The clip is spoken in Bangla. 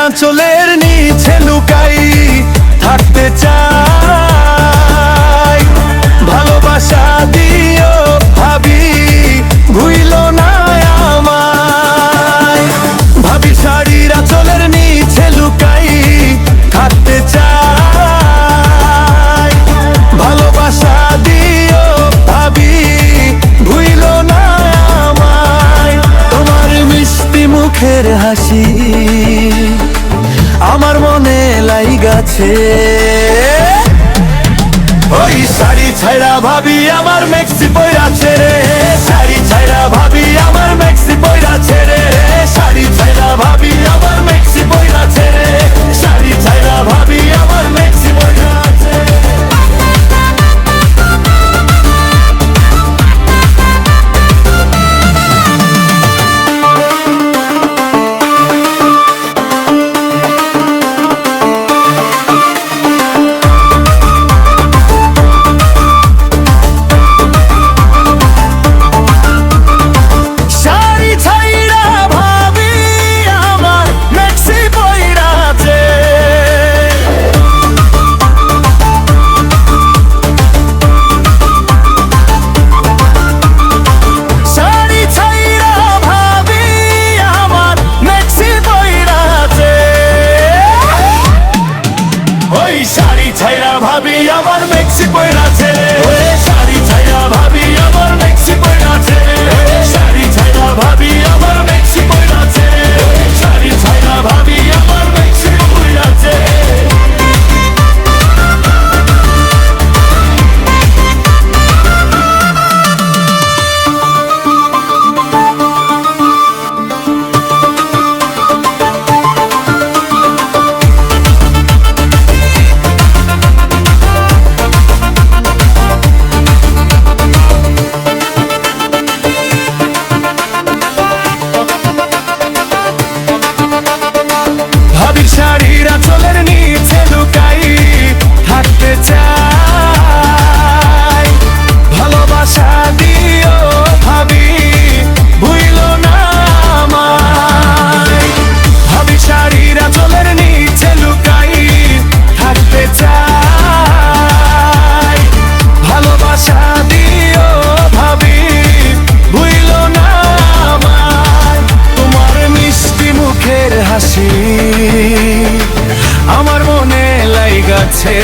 আঁচলের নিচে লুকাই থাকতে চাই। ভালোবাসা দিও ভাবি, ভুইলো না আমায়। ভাবি শাড়ির আঁচলের নিচে লুকাই থাকতে চাই। ভালোবাসা দিও ভাবি, ভুইলো না আমায়। তোমার মিষ্টি মুখের হাসি আমার মনে লাইগাছে। ওই শাড়ি ছাইড়া ভাবি আমার মেক্সি পইরাছে রে। শাড়ি ছাইড়া ভাবি আমার মেক্সি পইরাছে রে। শাড়ি ছাইড়া ভাবি আমার মেক্সি পইরাছে রে। শাড়ি ছাইড়া ভাবি আমার মেক্সি পইরাছে। শাড়ি ছাইড়া ভাবি আমার মেক্সি পইরাছে রে। শাড়ি ছাইড়া ভাবি আমার মেক্সি পইরাছে রে। শাড়ি ছাইড়া ভাবি আমার মেক্সি পইরাছে রে। শাড়ি ছাইড়া ভাবি আমার মেক্সি পইরাছে। শাড়ির আঁচলের নিচে লুকাই থাকতে চাই। ভালোবাসা দিও ভাবি, ভুইলো না আমায়। ভাবি শাড়ির আঁচলের নিচে লুকাই থাকতে চাই। ভালোবাসা দিও ভাবি, ভুইলো না আমায়। তোমার মিষ্টি মুখের হাসি আমার মনে লাইগাছে।